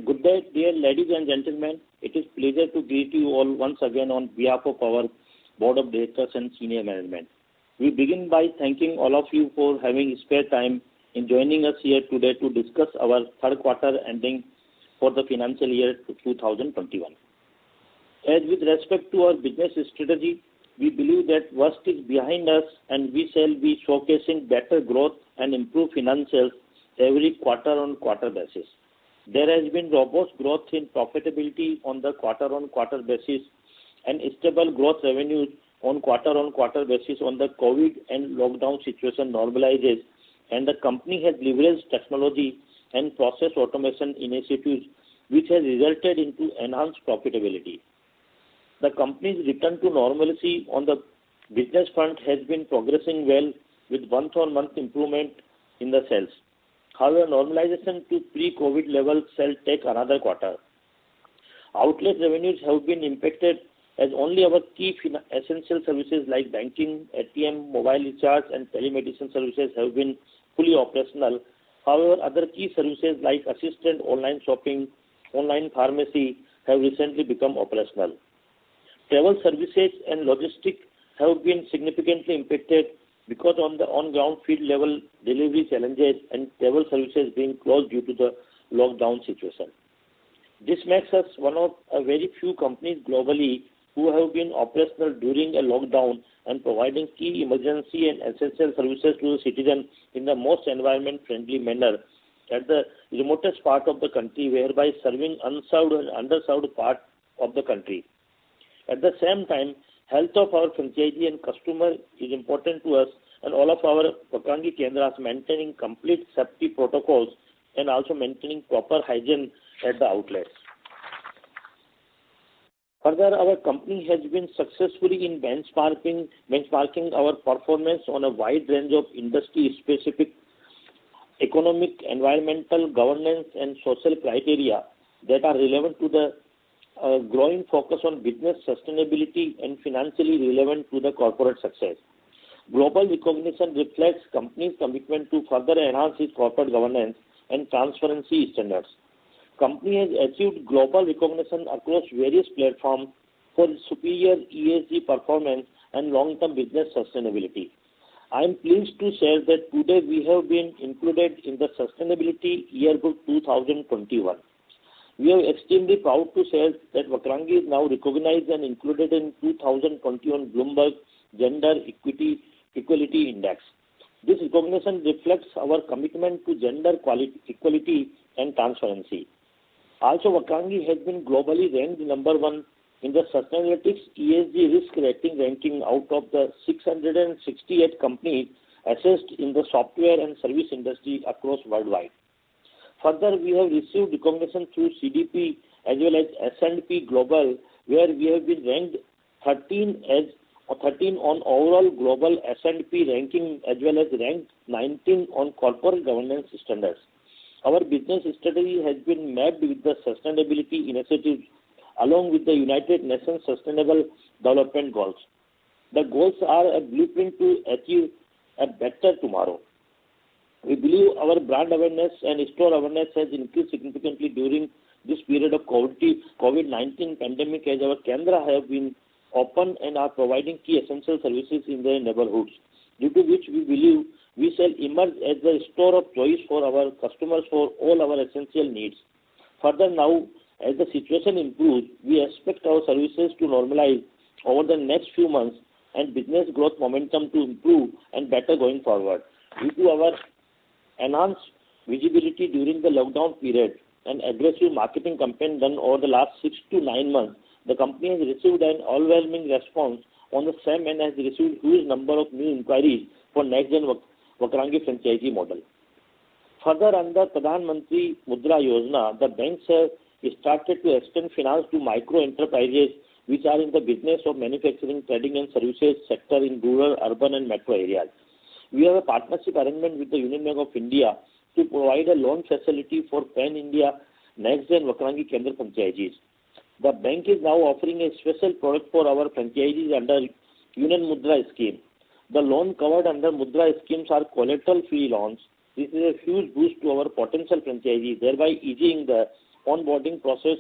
Good day, dear ladies and gentlemen. It is pleasure to greet you all once again on behalf of our Board of Directors and Senior Management. We begin by thanking all of you for having spare time in joining us here today to discuss our third quarter ending for the financial year 2021. As with respect to our business strategy, we believe that worst is behind us and we shall be showcasing better growth and improved financials every quarter-on-quarter basis. There has been robust growth in profitability on the quarter-on-quarter basis and stable growth revenues on quarter-on-quarter basis on the COVID and lockdown situation normalizes, and the company has leveraged technology and process automation initiatives which has resulted into enhanced profitability. The company's return to normalcy on the business front has been progressing well with month-on-month improvement in the sales. However, normalization to pre-COVID levels shall take another quarter. Outlet revenues have been impacted as only our key essential services like banking, ATM, mobile recharge and telemedicine services have been fully operational. However, other key services like assistant online shopping, online pharmacy have recently become operational. Travel services and logistics have been significantly impacted because on the on-ground field level delivery challenges and travel services being closed due to the lockdown situation. This makes us one of a very few companies globally who have been operational during a lockdown and providing key emergency and essential services to the citizens in the most environment-friendly manner at the remotest part of the country, whereby serving unserved and underserved part of the country. At the same time, health of our franchisee and customer is important to us, and all of our Vakrangi Kendras maintaining complete safety protocols and also maintaining proper hygiene at the outlets. Further, our company has been successfully in benchmarking our performance on a wide range of industry-specific economic, environmental, governance and social criteria that are relevant to the growing focus on business sustainability and financially relevant to the corporate success. Global recognition reflects company's commitment to further enhance its corporate governance and transparency standards. Company has achieved global recognition across various platforms for its superior ESG performance and long-term business sustainability. I am pleased to share that today we have been included in the Sustainability Yearbook 2021. We are extremely proud to share that Vakrangi is now recognized and included in 2021 Bloomberg Gender Equality Index. This recognition reflects our commitment to gender equality and transparency. Also, Vakrangi has been globally ranked number 1 in the Sustainalytics ESG risk rating ranking out of the 668 companies assessed in the software and service industry across worldwide. Further, we have received recognition through CDP as well as S&P Global, where we have been ranked 13 on overall global S&P ranking as well as ranked 19 on corporate governance standards. Our business strategy has been mapped with the sustainability initiatives along with the United Nations Sustainable Development Goals. The goals are a blueprint to achieve a better tomorrow. We believe our brand awareness and store awareness has increased significantly during this period of COVID-19 pandemic as our Kendra have been open and are providing key essential services in their neighborhoods, due to which we believe we shall emerge as the store of choice for our customers for all our essential needs. Further now, as the situation improves, we expect our services to normalize over the next few months and business growth momentum to improve and better going forward. Due to our enhanced visibility during the lockdown period and aggressive marketing campaign done over the last 6 to 9 months, the company has received an overwhelming response on the same and has received huge number of new inquiries for next-gen Vakrangi franchisee model. Further, under Pradhan Mantri Mudra Yojana, the banks have started to extend finance to micro enterprises which are in the business of manufacturing, trading and services sector in rural, urban and metro areas. We have a partnership arrangement with the Union Bank of India to provide a loan facility for Pan-India next-gen Vakrangi Kendra franchisees. The bank is now offering a special product for our franchisees under Union Mudra scheme. The loan covered under Mudra schemes are collateral-free loans. This is a huge boost to our potential franchisees, thereby easing the onboarding process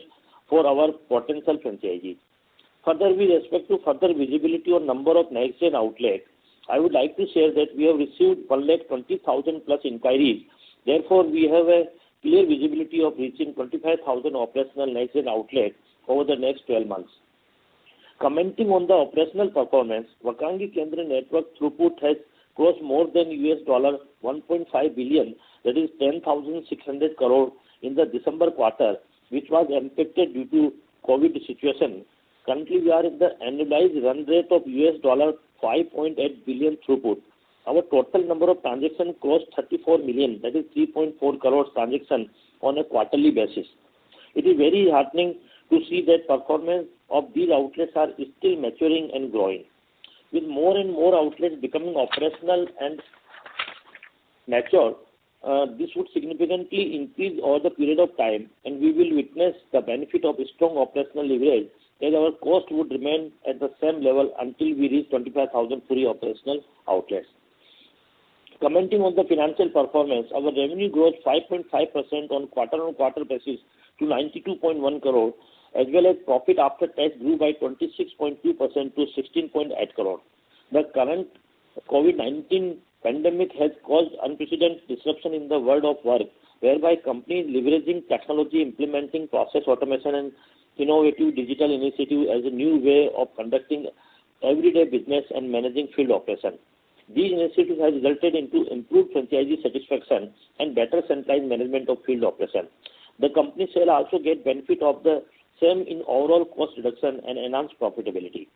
for our potential franchisees. Further, with respect to further visibility on number of next-gen outlets, I would like to share that we have received 120,000 plus inquiries. Therefore, we have a clear visibility of reaching 25,000 operational next-gen outlets over the next 12 months. Commenting on the operational performance, Vakangi Kendra network throughput has crossed more than $1.5 billion, that is 10,600 crore in the December quarter, which was impacted due to COVID situation. Currently, we are at the annualized run rate of $5.8 billion throughput. Our total number of transactions crossed 34 million, that is 3.4 crore transactions on a quarterly basis. It is very heartening to see that performance of these outlets are still maturing and growing. With more and more outlets becoming operational and mature, this would significantly increase over the period of time, and we will witness the benefit of strong operational leverage as our cost would remain at the same level until we reach 25,000 fully operational outlets. Commenting on the financial performance, our revenue growth 5.5% on quarter-on-quarter basis to 92.1 crore, as well as profit after tax grew by 26.2% to 16.8 crore. The current COVID-19 pandemic has caused unprecedented disruption in the world of work, whereby companies leveraging technology, implementing process automation and innovative digital initiative as a new way of conducting everyday business and managing field operation. These initiatives have resulted into improved franchisee satisfaction and better centralized management of field operation. The company shall also get benefit of the same in overall cost reduction and enhanced profitability.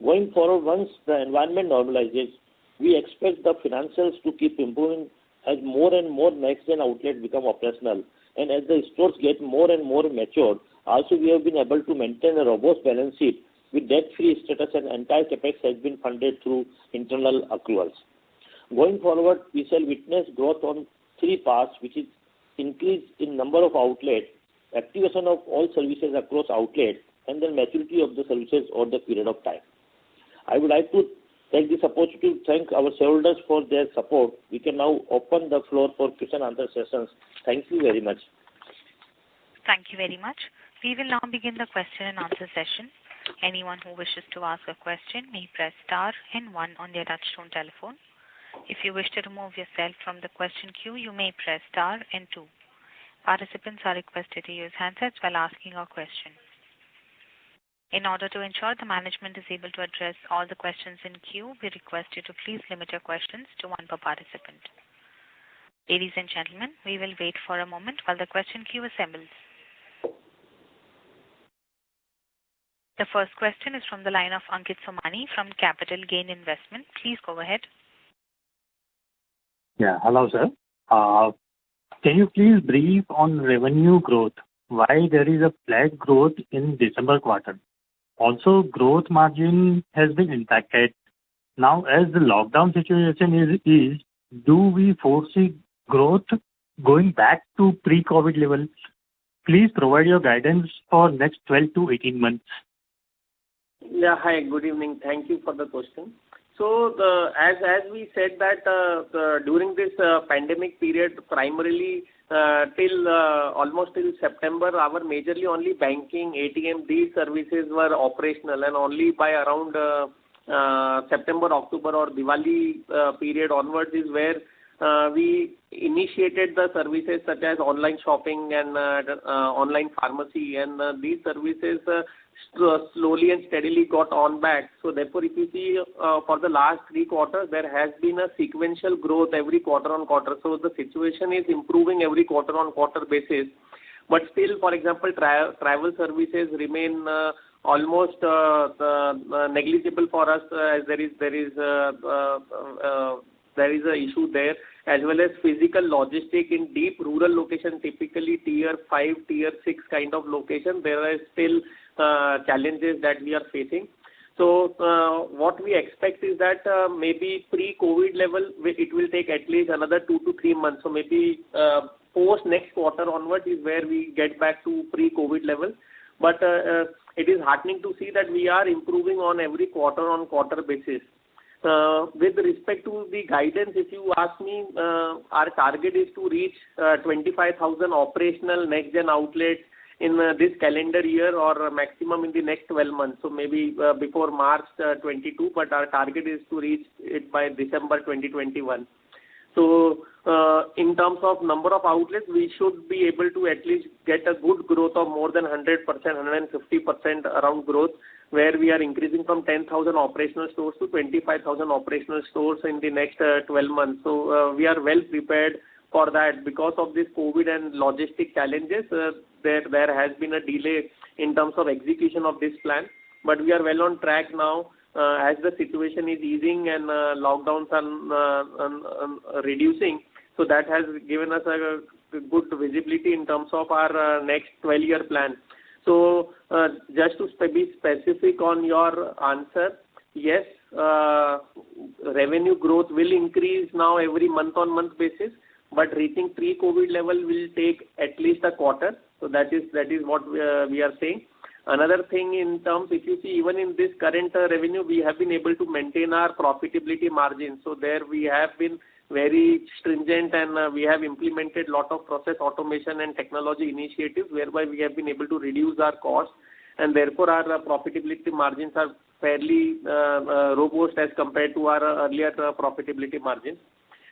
Going forward, once the environment normalizes, we expect the financials to keep improving as more and more next-gen outlets become operational, and as the stores get more and more mature. Also, we have been able to maintain a robust balance sheet with debt-free status, and entire capex has been funded through internal accruals. Going forward, we shall witness growth on three paths, which is increase in number of outlets, activation of all services across outlets, and then maturity of the services over the period of time. I would like to take this opportunity to thank our shareholders for their support. We can now open the floor for question and answer sessions. Thank you very much. Thank you very much. We will now begin the question and answer session. Anyone who wishes to ask a question may press star and 1 on their touchtone telephone. If you wish to remove yourself from the question queue, you may press star and 2. Participants are requested to use handsets while asking a question. In order to ensure the management is able to address all the questions in queue, we request you to please limit your questions to 1 per participant. Ladies and gentlemen, we will wait for a moment while the question queue assembles. The first question is from the line of Ankit Somani from Capital Gain Investment. Please go ahead. Yeah, hello sir. Can you please brief on revenue growth? Why there is a flat growth in December quarter? Also, growth margin has been impacted. Now, as the lockdown situation is eased, do we foresee growth going back to pre-COVID level? Please provide your guidance for next 12 to 18 months. Yeah, hi, good evening. Thank you for the question. So, as we said that during this pandemic period, primarily almost till September, our majorly only banking, ATM, these services were operational, and only by around September, October or Diwali period onwards is where we initiated the services such as online shopping and online pharmacy, and these services slowly and steadily got on back. So therefore, if you see for the last 3 quarters, there has been a sequential growth every quarter on quarter. So the situation is improving every quarter on quarter basis. But still, for example, travel services remain almost negligible for us, as there is a issue there, as well as physical logistic in deep rural location, typically tier 5, tier 6 kind of location. There are still challenges that we are facing. So what we expect is that maybe pre-COVID level, it will take at least another 2 to 3 months. So maybe post next quarter onward is where we get back to pre-COVID level. But it is heartening to see that we are improving on every quarter on quarter basis. With respect to the guidance, if you ask me, our target is to reach 25,000 operational next-gen outlets in this calendar year or maximum in the next 12 months. So maybe before March 22, but our target is to reach it by December 2021. So in terms of number of outlets, we should be able to at least get a good growth of more than 100%, 150% around growth, where we are increasing from 10,000 operational stores to 25,000 operational stores in the next 12 months. So we are well prepared for that. Because of this COVID and logistic challenges, there has been a delay in terms of execution of this plan. But we are well on track now as the situation is easing and lockdowns are reducing. So that has given us a good visibility in terms of our next 12-year plan. So just to be specific on your answer, yes, revenue growth will increase now every month-on-month basis, but reaching pre-COVID level will take at least a quarter. So that is what we are saying. Another thing in terms, if you see, even in this current revenue, we have been able to maintain our profitability margin. So there we have been very stringent and we have implemented a lot of process automation and technology initiatives whereby we have been able to reduce our costs, and therefore our profitability margins are fairly robust as compared to our earlier profitability margins.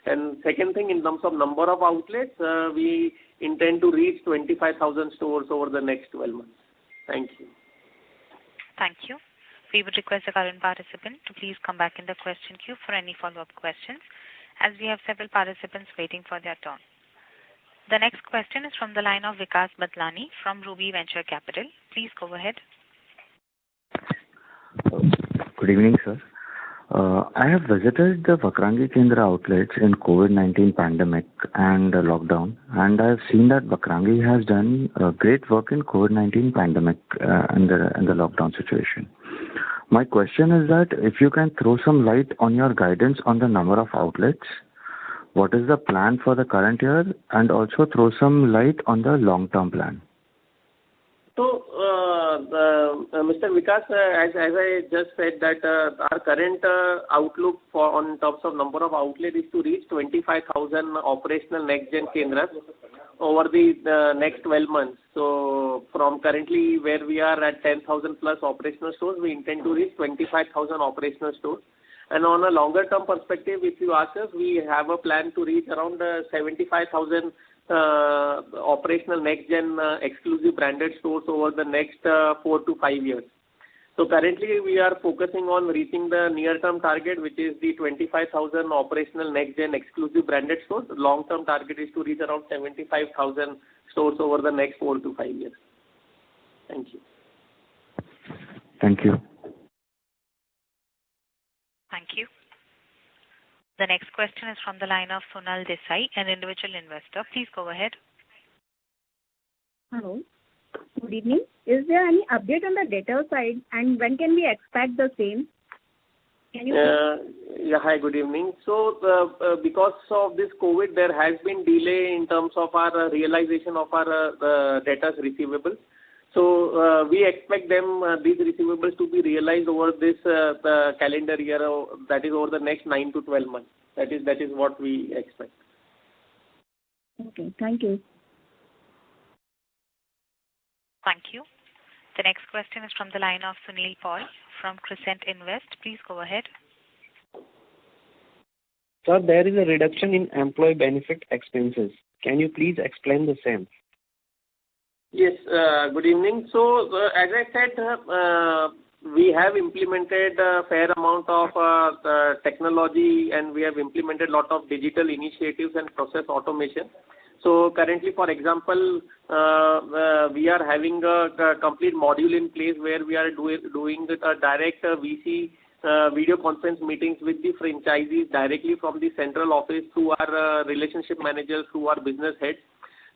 And second thing, in terms of number of outlets, we intend to reach 25,000 stores over the next 12 months. Thank you. Thank you. We would request the current participant to please come back in the question queue for any follow-up questions, as we have several participants waiting for their turn. The next question is from the line of Vikas Batlani from Ruby Venture Capital. Please go ahead. Good evening, sir. I have visited the Vakrangi Kendra outlets in COVID-19 pandemic and lockdown, and I have seen that Vakrangi has done great work in COVID-19 pandemic and the lockdown situation. My question is that if you can throw some light on your guidance on the number of outlets, what is the plan for the current year, and also throw some light on the long-term plan. So, Mr. Vikas, as I just said that our current outlook on terms of number of outlets is to reach 25,000 operational next-gen Kendras over the next 12 months. So from currently where we are at 10,000 plus operational stores, we intend to reach 25,000 operational stores. And on a longer term perspective, if you ask us, we have a plan to reach around 75,000 operational next-gen exclusive branded stores over the next 4 to 5 years. So currently we are focusing on reaching the near-term target, which is the 25,000 operational next-gen exclusive branded stores. The long-term target is to reach around 75,000 stores over the next 4 to 5 years. Thank you. Thank you. Thank you. The next question is from the line of Sonal Desai, an individual investor. Please go ahead. Hello. Good evening. Is there any update on the data side, and when can we expect the same? Can you? Hi, good evening. So because of this COVID, there has been delay in terms of our realization of our debtors receivables. So we expect these receivables to be realized over this calendar year, that is over the next 9 to 12 months. That is what we expect. Okay, thank you. Thank you. The next question is from the line of Sunil Paul from Crescent Invest. Please go ahead. Sir, there is a reduction in employee benefit expenses. Can you please explain the same? Yes, good evening. So, as I said, we have implemented a fair amount of technology, and we have implemented a lot of digital initiatives and process automation. So currently, for example, we are having a complete module in place where we are doing a direct VC video conference meetings with the franchisees directly from the central office through our relationship managers, through our business heads.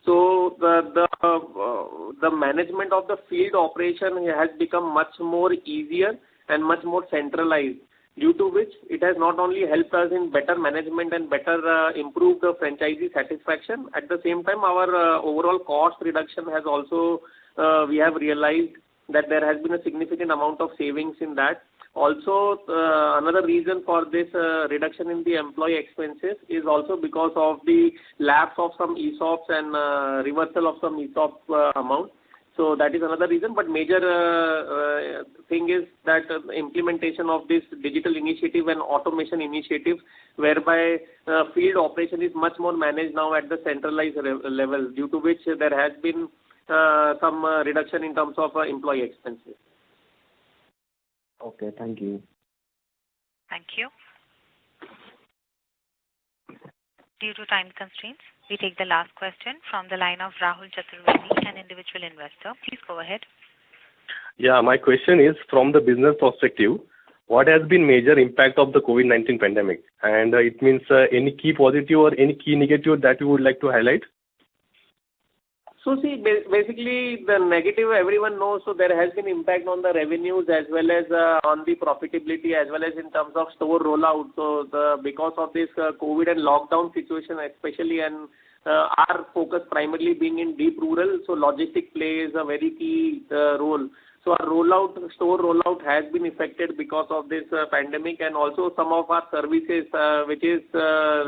So the management of the field operation has become much more easier and much more centralized, due to which it has not only helped us in better management and better improved the franchisee satisfaction. At the same time, our overall cost reduction has also, we have realized that there has been a significant amount of savings in that. Also, another reason for this reduction in the employee expenses is also because of the lapse of some ESOPs and reversal of some ESOP amount. So that is another reason, but major thing is that implementation of this digital initiative and automation initiative, whereby field operation is much more managed now at the centralized level, due to which there has been some reduction in terms of employee expenses. Okay, thank you. Thank you. Due to time constraints, we take the last question from the line of Rahul Chaturvedi, an individual investor. Please go ahead. Yeah, my question is from the business perspective, what has been major impact of the COVID-19 pandemic? And it means any key positive or any key negative that you would like to highlight? So see, basically the negative everyone knows, so there has been impact on the revenues as well as on the profitability as well as in terms of store rollout. So because of this COVID and lockdown situation especially, and our focus primarily being in deep rural, so logistic plays a very key role. So our store rollout has been affected because of this pandemic, and also some of our services which is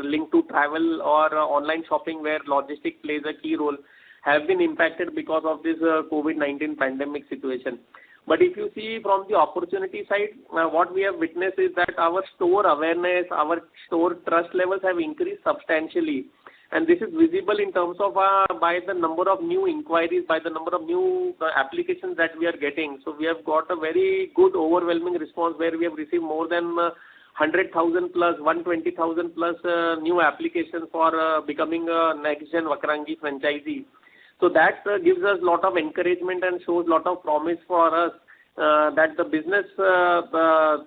linked to travel or online shopping where logistic plays a key role, have been impacted because of this COVID-19 pandemic situation. But if you see from the opportunity side, what we have witnessed is that our store awareness, our store trust levels have increased substantially. And this is visible in terms of by the number of new inquiries, by the number of new applications that we are getting. So we have got a very good overwhelming response where we have received more than 100,000 plus, 120,000 plus new applications for becoming a next-gen Vakrangi franchisee. So that gives us a lot of encouragement and shows a lot of promise for us that the business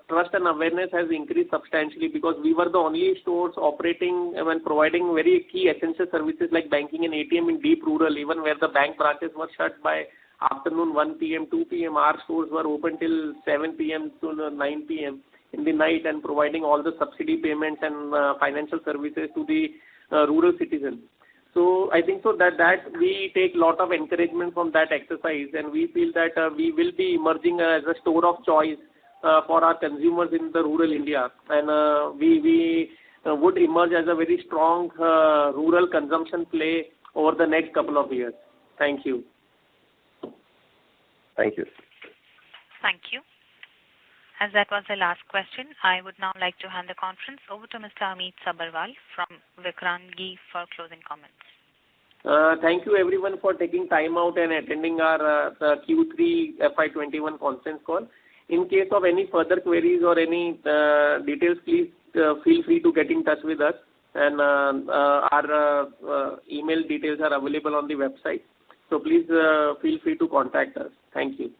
trust and awareness has increased substantially, because we were the only stores operating and providing very key essential services like banking and ATM in deep rural, even where the bank branches were shut by afternoon 1 p.m., 2 p.m. Our stores were open till 7 p.m. to 9 p.m. in the night and providing all the subsidy payments and financial services to the rural citizens. So I think so that we take a lot of encouragement from that exercise, and we feel that we will be emerging as a store of choice for our consumers in the rural India, and we would emerge as a very strong rural consumption play over the next couple of years. Thank you. Thank you. Thank you. As that was the last question, I would now like to hand the conference over to Mr. Amit Sabharwal from Vakrangi for closing comments. Thank you everyone for taking time out and attending our Q3 FY21 conference call. In case of any further queries or any details, please feel free to get in touch with us, and our email details are available on the website. So please feel free to contact us. Thank you.